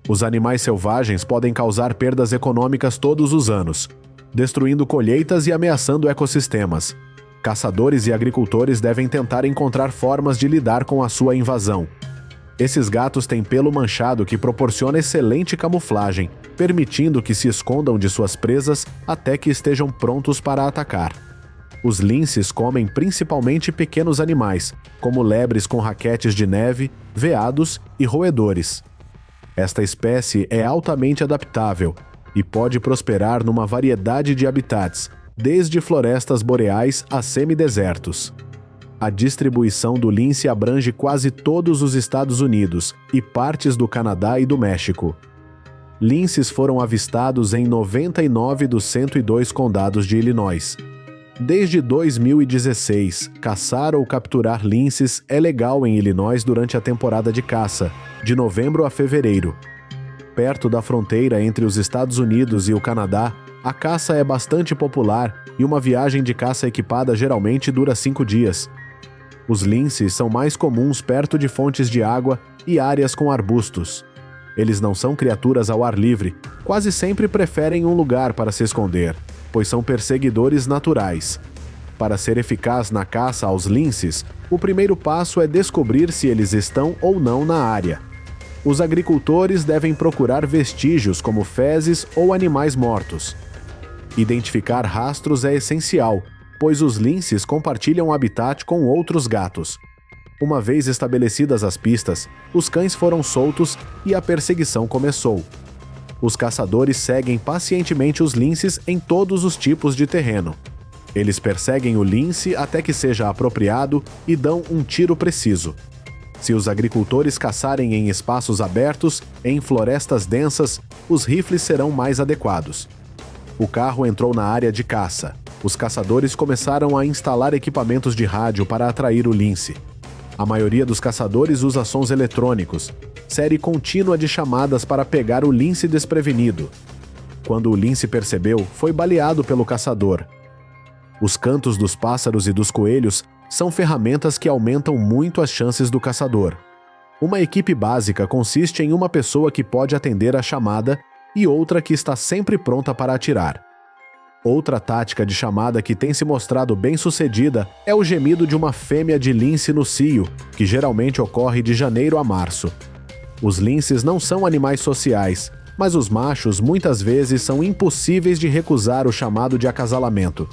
Os animais selvagens podem causar perdas econômicas todos os anos, destruindo colheitas e ameaçando ecossistemas. Caçadores e agricultores devem tentar encontrar formas de lidar com a sua invasão. Esses gatos têm pelo manchado que proporciona excelente camuflagem, permitindo que se escondam de suas presas até que estejam prontos para atacar. Os linces comem principalmente pequenos animais, como lebres com raquetes de neve, veados e roedores. Esta espécie é altamente adaptável e pode prosperar numa variedade de habitats, desde florestas boreais a semidesertos. A distribuição do lince abrange quase todos os Estados Unidos e partes do Canadá e do México. Linces foram avistados em 99 dos 102 condados de Illinois. Desde 2016, caçar ou capturar linces é legal em Illinois durante a temporada de caça, de novembro a fevereiro. Perto da fronteira entre os Estados Unidos e o Canadá, a caça é bastante popular e uma viagem de caça equipada geralmente dura 5 dias. Os linces são mais comuns perto de fontes de água e áreas com arbustos. Eles não são criaturas ao ar livre, quase sempre preferem um lugar para se esconder, pois são perseguidores naturais. Para ser eficaz na caça aos linces, o primeiro passo é descobrir se eles estão ou não na área. Os agricultores devem procurar vestígios como fezes ou animais mortos. Identificar rastros é essencial, pois os linces compartilham habitat com outros gatos. Uma vez estabelecidas as pistas, os cães foram soltos e a perseguição começou. Os caçadores seguem pacientemente os linces em todos os tipos de terreno. Eles perseguem o lince até que seja apropriado e dão um tiro preciso. Se os agricultores caçarem em espaços abertos, em florestas densas, os rifles serão mais adequados. O carro entrou na área de caça. Os caçadores começaram a instalar equipamentos de rádio para atrair o lince. A maioria dos caçadores usa sons eletrônicos, série contínua de chamadas para pegar o lince desprevenido. Quando o lince percebeu, foi baleado pelo caçador. Os cantos dos pássaros e dos coelhos são ferramentas que aumentam muito as chances do caçador. Uma equipe básica consiste em uma pessoa que pode atender a chamada e outra que está sempre pronta para atirar. Outra tática de chamada que tem se mostrado bem-sucedida é o gemido de uma fêmea de lince no cio, que geralmente ocorre de janeiro a março. Os linces não são animais sociais, mas os machos muitas vezes são impossíveis de recusar o chamado de acasalamento.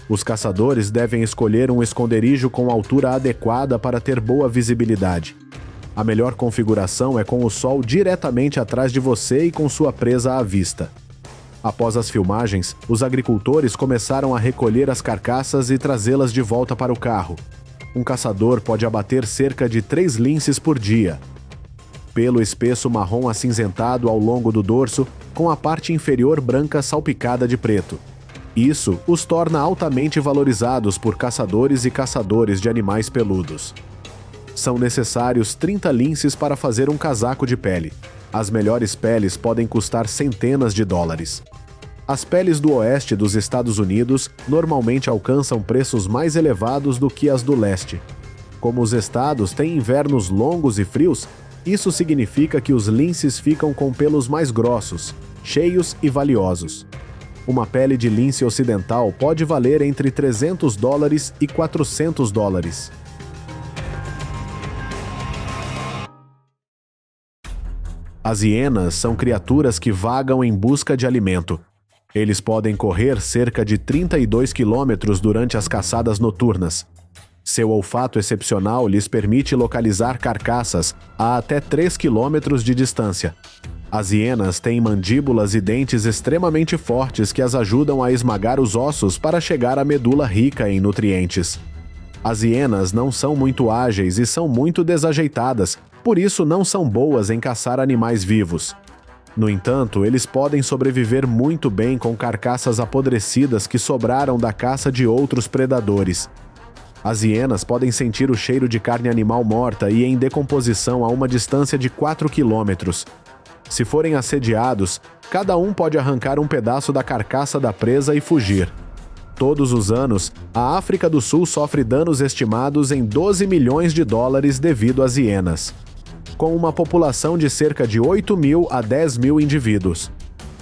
Os caçadores devem escolher um esconderijo com altura adequada para ter boa visibilidade. A melhor configuração é com o sol diretamente atrás de você e com sua presa à vista. Após as filmagens, os agricultores começaram a recolher as carcaças e trazê-las de volta para o carro. Um caçador pode abater cerca de 3 linces por dia. Pelo espesso marrom acinzentado ao longo do dorso, com a parte inferior branca salpicada de preto. Isso os torna altamente valorizados por caçadores e caçadores de animais peludos. São necessários 30 linces para fazer um casaco de pele. As melhores peles podem custar centenas de dólares. As peles do oeste dos Estados Unidos normalmente alcançam preços mais elevados do que as do leste. Como os estados têm invernos longos e frios, isso significa que os linces ficam com pelos mais grossos, cheios e valiosos. Uma pele de lince ocidental pode valer entre $300 e $400. As hienas são criaturas que vagam em busca de alimento. Eles podem correr cerca de 32 quilômetros durante as caçadas noturnas. Seu olfato excepcional lhes permite localizar carcaças a até 3 quilômetros de distância. As hienas têm mandíbulas e dentes extremamente fortes que as ajudam a esmagar os ossos para chegar à medula rica em nutrientes. As hienas não são muito ágeis e são muito desajeitadas, por isso não são boas em caçar animais vivos. No entanto, eles podem sobreviver muito bem com carcaças apodrecidas que sobraram da caça de outros predadores. As hienas podem sentir o cheiro de carne animal morta e em decomposição a uma distância de 4 quilômetros. Se forem assediados, cada um pode arrancar um pedaço da carcaça da presa e fugir. Todos os anos, a África do Sul sofre danos estimados em $12 milhões devido às hienas. com uma população de cerca de 8.000 a 10.000 indivíduos.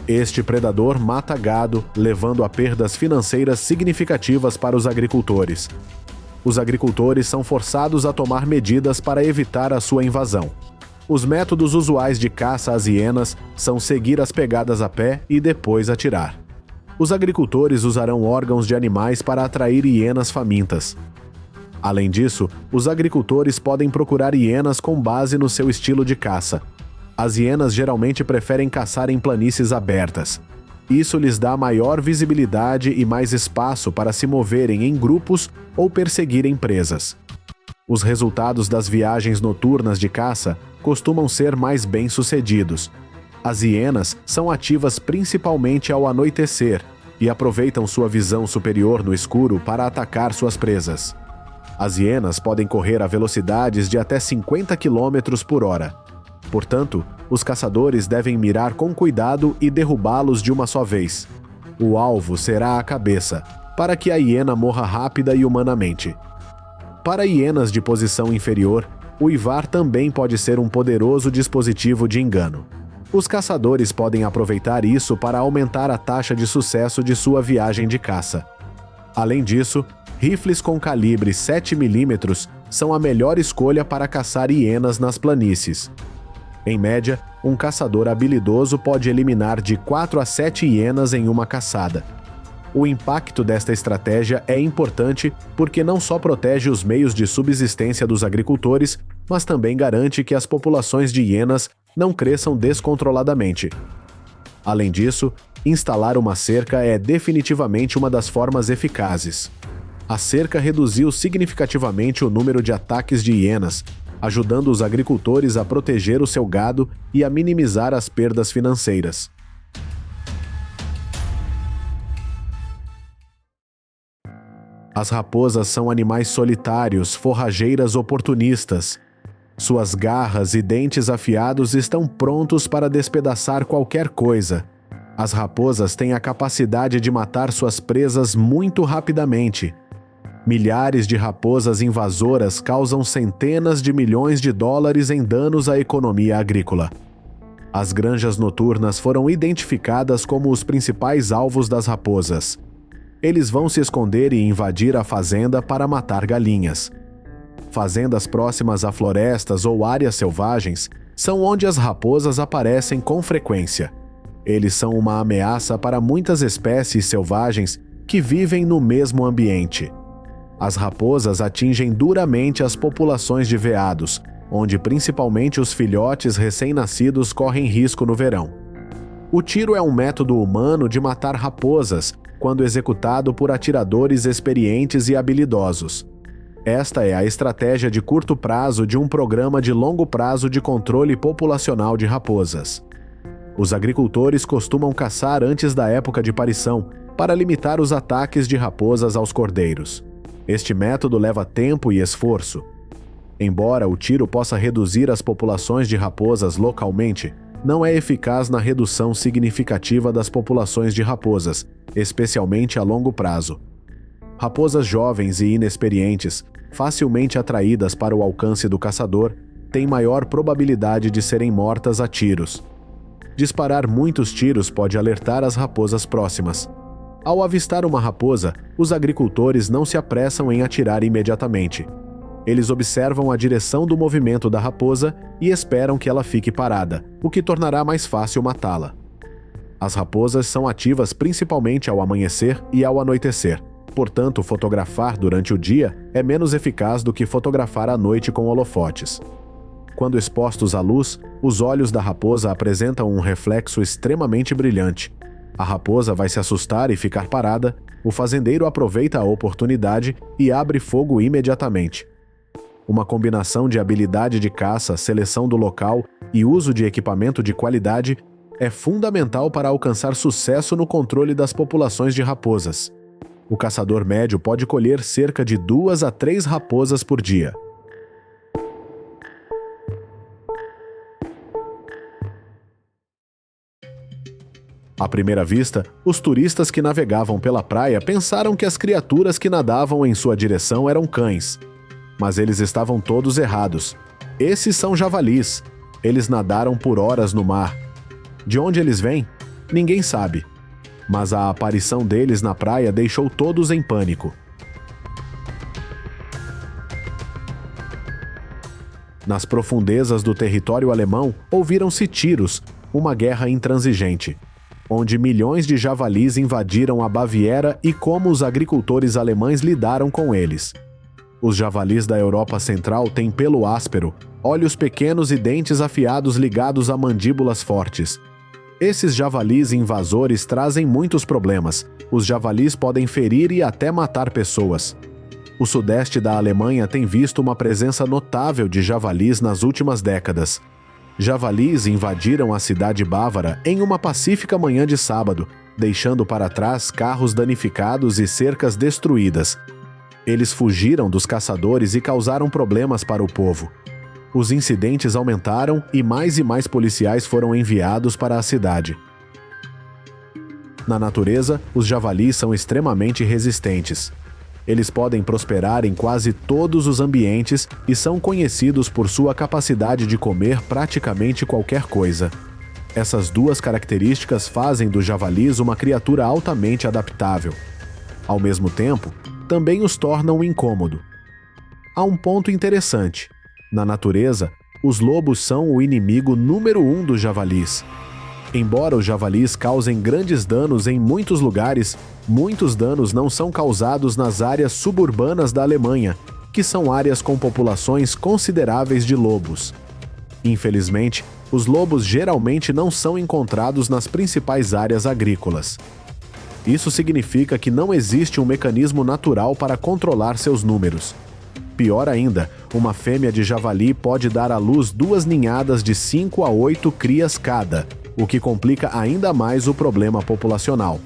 Este predador mata gado, levando a perdas financeiras significativas para os agricultores. Os agricultores são forçados a tomar medidas para evitar a sua invasão. Os métodos usuais de caça às hienas são seguir as pegadas a pé e depois atirar. Os agricultores usarão órgãos de animais para atrair hienas famintas. Além disso, os agricultores podem procurar hienas com base no seu estilo de caça. As hienas geralmente preferem caçar em planícies abertas. Isso lhes dá maior visibilidade e mais espaço para se moverem em grupos ou perseguirem presas. Os resultados das viagens noturnas de caça costumam ser mais bem-sucedidos. As hienas são ativas principalmente ao anoitecer e aproveitam sua visão superior no escuro para atacar suas presas. As hienas podem correr a velocidades de até 50 km por hora. Portanto, os caçadores devem mirar com cuidado e derrubá-los de uma só vez. O alvo será a cabeça, para que a hiena morra rápida e humanamente. Para hienas de posição inferior, o uivar também pode ser um poderoso dispositivo de engano. Os caçadores podem aproveitar isso para aumentar a taxa de sucesso de sua viagem de caça. Além disso, rifles com calibre 7mm são a melhor escolha para caçar hienas nas planícies. Em média, um caçador habilidoso pode eliminar de 4 a 7 hienas em uma caçada. O impacto desta estratégia é importante porque não só protege os meios de subsistência dos agricultores, mas também garante que as populações de hienas não cresçam descontroladamente. Além disso, instalar uma cerca é definitivamente uma das formas eficazes. A cerca reduziu significativamente o número de ataques de hienas, ajudando os agricultores a proteger o seu gado e a minimizar as perdas financeiras. As raposas são animais solitários, forrageiras oportunistas. Suas garras e dentes afiados estão prontos para despedaçar qualquer coisa. As raposas têm a capacidade de matar suas presas muito rapidamente. Milhares de raposas invasoras causam centenas de milhões de dólares em danos à economia agrícola. As granjas noturnas foram identificadas como os principais alvos das raposas. Eles vão se esconder e invadir a fazenda para matar galinhas. Fazendas próximas a florestas ou áreas selvagens são onde as raposas aparecem com frequência. Eles são uma ameaça para muitas espécies selvagens que vivem no mesmo ambiente. As raposas atingem duramente as populações de veados, onde principalmente os filhotes recém-nascidos correm risco no verão. O tiro é um método humano de matar raposas, quando executado por atiradores experientes e habilidosos. Esta é a estratégia de curto prazo de um programa de longo prazo de controle populacional de raposas. Os agricultores costumam caçar antes da época de parição, para limitar os ataques de raposas aos cordeiros. Este método leva tempo e esforço. Embora o tiro possa reduzir as populações de raposas localmente, não é eficaz na redução significativa das populações de raposas, especialmente a longo prazo. Raposas jovens e inexperientes, facilmente atraídas para o alcance do caçador, têm maior probabilidade de serem mortas a tiros. Disparar muitos tiros pode alertar as raposas próximas. Ao avistar uma raposa, os agricultores não se apressam em atirar imediatamente. Eles observam a direção do movimento da raposa e esperam que ela fique parada, o que tornará mais fácil matá-la. As raposas são ativas principalmente ao amanhecer e ao anoitecer. Portanto, fotografar durante o dia é menos eficaz do que fotografar à noite com holofotes. Quando expostos à luz, os olhos da raposa apresentam um reflexo extremamente brilhante. A raposa vai se assustar e ficar parada, o fazendeiro aproveita a oportunidade e abre fogo imediatamente. Uma combinação de habilidade de caça, seleção do local e uso de equipamento de qualidade é fundamental para alcançar sucesso no controle das populações de raposas. O caçador médio pode colher cerca de 2 a 3 raposas por dia. À primeira vista, os turistas que navegavam pela praia pensaram que as criaturas que nadavam em sua direção eram cães. Mas eles estavam todos errados. Esses são javalis. Eles nadaram por horas no mar. De onde eles vêm? Ninguém sabe. Mas a aparição deles na praia deixou todos em pânico. Nas profundezas do território alemão, ouviram-se tiros, uma guerra intransigente, onde milhões de javalis invadiram a Baviera e como os agricultores alemães lidaram com eles. Os javalis da Europa Central têm pelo áspero, olhos pequenos e dentes afiados ligados a mandíbulas fortes. Esses javalis invasores trazem muitos problemas. Os javalis podem ferir e até matar pessoas. O sudeste da Alemanha tem visto uma presença notável de javalis nas últimas décadas. Javalis invadiram a cidade bávara em uma pacífica manhã de sábado, deixando para trás carros danificados e cercas destruídas. Eles fugiram dos caçadores e causaram problemas para o povo. Os incidentes aumentaram e mais policiais foram enviados para a cidade. Na natureza, os javalis são extremamente resistentes. Eles podem prosperar em quase todos os ambientes e são conhecidos por sua capacidade de comer praticamente qualquer coisa. Essas duas características fazem dos javalis uma criatura altamente adaptável. Ao mesmo tempo, também os tornam incômodo. Há um ponto interessante. Na natureza, os lobos são o inimigo número 1 dos javalis. Embora os javalis causem grandes danos em muitos lugares, muitos danos não são causados nas áreas suburbanas da Alemanha, que são áreas com populações consideráveis de lobos. Infelizmente, os lobos geralmente não são encontrados nas principais áreas agrícolas. Isso significa que não existe um mecanismo natural para controlar seus números. Pior ainda, uma fêmea de javali pode dar à luz 2 ninhadas de 5 a 8 crias cada, o que complica ainda mais o problema populacional.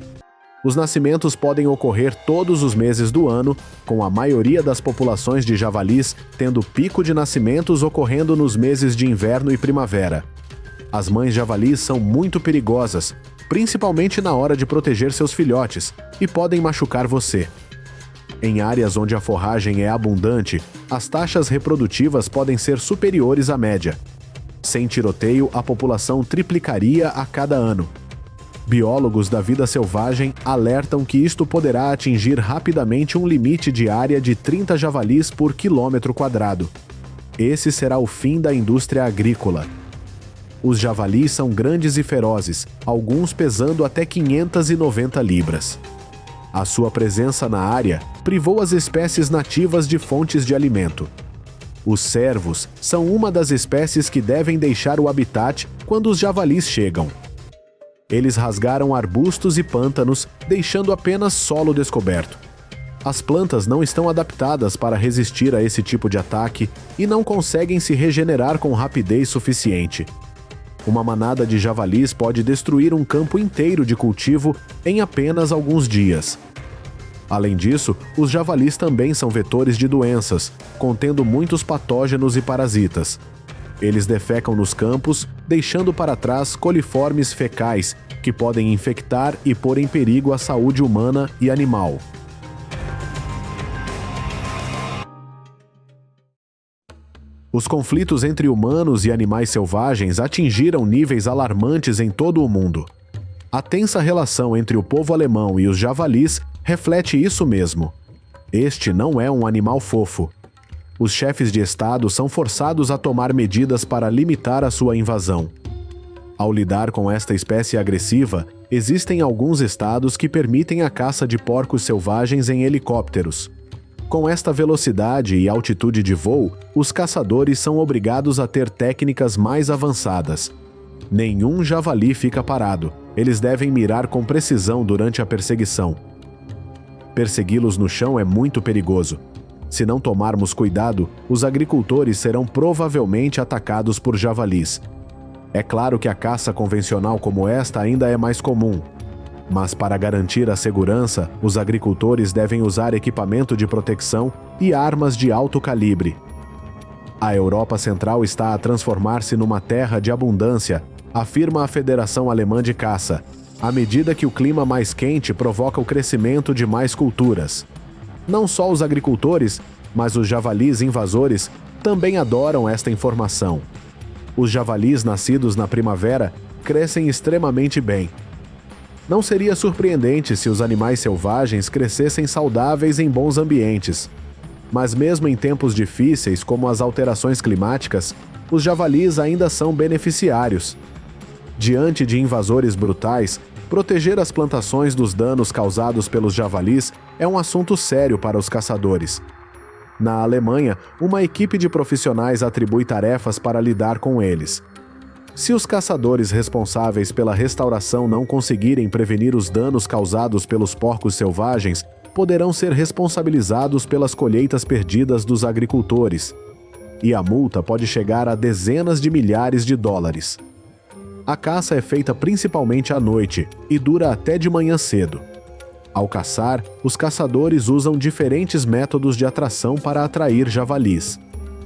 Os nascimentos podem ocorrer todos os meses do ano, com a maioria das populações de javalis tendo pico de nascimentos ocorrendo nos meses de inverno e primavera. As mães javalis são muito perigosas, principalmente na hora de proteger seus filhotes, e podem machucar você. Em áreas onde a forragem é abundante, as taxas reprodutivas podem ser superiores à média. Sem tiroteio, a população triplicaria a cada ano. Biólogos da vida selvagem alertam que isto poderá atingir rapidamente um limite de área de 30 javalis por quilômetro quadrado. Esse será o fim da indústria agrícola. Os javalis são grandes e ferozes, alguns pesando até 590 libras. A sua presença na área privou as espécies nativas de fontes de alimento. Os cervos são uma das espécies que devem deixar o habitat quando os javalis chegam. Eles rasgaram arbustos e pântanos, deixando apenas solo descoberto. As plantas não estão adaptadas para resistir a esse tipo de ataque e não conseguem se regenerar com rapidez suficiente. Uma manada de javalis pode destruir um campo inteiro de cultivo em apenas alguns dias. Além disso, os javalis também são vetores de doenças, contendo muitos patógenos e parasitas. Eles defecam nos campos, deixando para trás coliformes fecais, que podem infectar e pôr em perigo a saúde humana e animal. Os conflitos entre humanos e animais selvagens atingiram níveis alarmantes em todo o mundo. A tensa relação entre o povo alemão e os javalis reflete isso mesmo. Este não é um animal fofo. Os chefes de Estado são forçados a tomar medidas para limitar a sua invasão. Ao lidar com esta espécie agressiva, existem alguns estados que permitem a caça de porcos selvagens em helicópteros. Com esta velocidade e altitude de voo, os caçadores são obrigados a ter técnicas mais avançadas. Nenhum javali fica parado. Eles devem mirar com precisão durante a perseguição. Persegui-los no chão é muito perigoso. Se não tomarmos cuidado, os agricultores serão provavelmente atacados por javalis. É claro que a caça convencional como esta ainda é mais comum. Mas para garantir a segurança, os agricultores devem usar equipamento de proteção e armas de alto calibre. A Europa Central está a transformar-se numa terra de abundância, afirma a Federação Alemã de Caça, à medida que o clima mais quente provoca o crescimento de mais culturas. Não só os agricultores, mas os javalis invasores também adoram esta informação. Os javalis nascidos na primavera crescem extremamente bem. Não seria surpreendente se os animais selvagens crescessem saudáveis em bons ambientes. Mas mesmo em tempos difíceis, como as alterações climáticas, os javalis ainda são beneficiários. Diante de invasores brutais, proteger as plantações dos danos causados pelos javalis é um assunto sério para os caçadores. Na Alemanha, uma equipe de profissionais atribui tarefas para lidar com eles. Se os caçadores responsáveis pela restauração não conseguirem prevenir os danos causados pelos porcos selvagens, poderão ser responsabilizados pelas colheitas perdidas dos agricultores. E a multa pode chegar a dezenas de milhares de dólares. A caça é feita principalmente à noite e dura até de manhã cedo. Ao caçar, os caçadores usam diferentes métodos de atração para atrair javalis.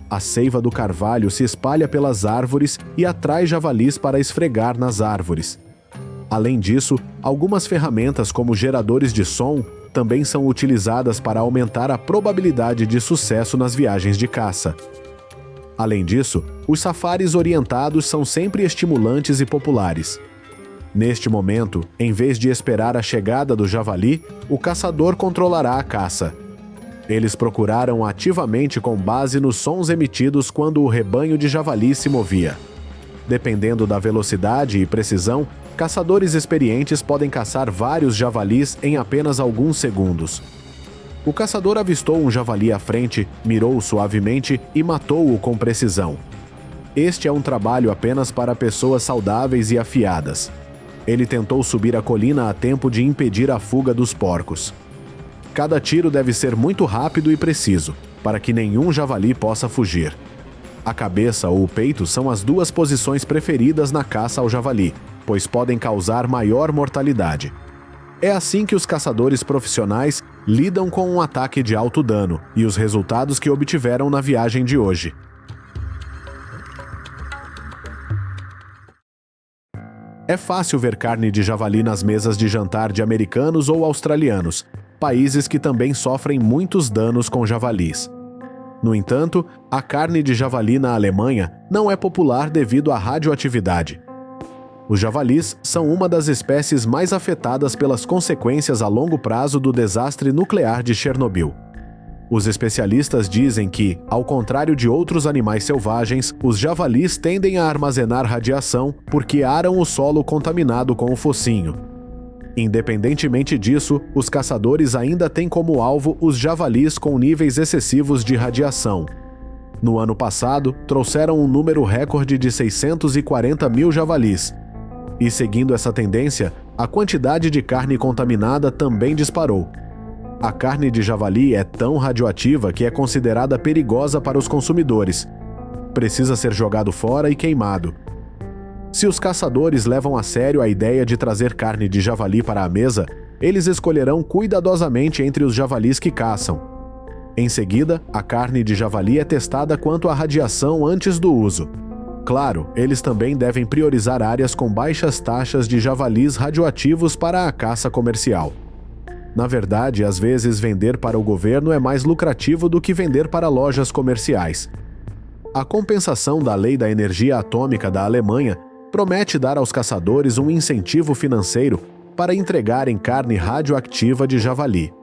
A seiva do carvalho se espalha pelas árvores e atrai javalis para esfregar nas árvores. Além disso, algumas ferramentas como geradores de som também são utilizadas para aumentar a probabilidade de sucesso nas viagens de caça. Além disso, os safaris orientados são sempre estimulantes e populares. Neste momento, em vez de esperar a chegada do javali, o caçador controlará a caça. Eles procuraram ativamente com base nos sons emitidos quando o rebanho de javali se movia. Dependendo da velocidade e precisão, caçadores experientes podem caçar vários javalis em apenas alguns segundos. O caçador avistou um javali à frente, mirou suavemente e matou-o com precisão. Este é um trabalho apenas para pessoas saudáveis e afiadas. Ele tentou subir a colina a tempo de impedir a fuga dos porcos. Cada tiro deve ser muito rápido e preciso, para que nenhum javali possa fugir. A cabeça ou o peito são as duas posições preferidas na caça ao javali, pois podem causar maior mortalidade. É assim que os caçadores profissionais lidam com um ataque de alto dano e os resultados que obtiveram na viagem de hoje. É fácil ver carne de javali nas mesas de jantar de americanos ou australianos, países que também sofrem muitos danos com javalis. No entanto, a carne de javali na Alemanha não é popular devido à radioatividade. Os javalis são uma das espécies mais afetadas pelas consequências a longo prazo do desastre nuclear de Chernobyl. Os especialistas dizem que, ao contrário de outros animais selvagens, os javalis tendem a armazenar radiação porque aram o solo contaminado com o focinho. Independentemente disso, os caçadores ainda têm como alvo os javalis com níveis excessivos de radiação. No ano passado, trouxeram um número recorde de 640 mil javalis. E seguindo essa tendência, a quantidade de carne contaminada também disparou. A carne de javali é tão radioativa que é considerada perigosa para os consumidores. Precisa ser jogado fora e queimado. Se os caçadores levam a sério a ideia de trazer carne de javali para a mesa, eles escolherão cuidadosamente entre os javalis que caçam. Em seguida, a carne de javali é testada quanto à radiação antes do uso. Claro, eles também devem priorizar áreas com baixas taxas de javalis radioativos para a caça comercial. Na verdade, às vezes vender para o governo é mais lucrativo do que vender para lojas comerciais. A compensação da Lei da Energia Atômica da Alemanha promete dar aos caçadores um incentivo financeiro para entregarem carne radioativa de javali.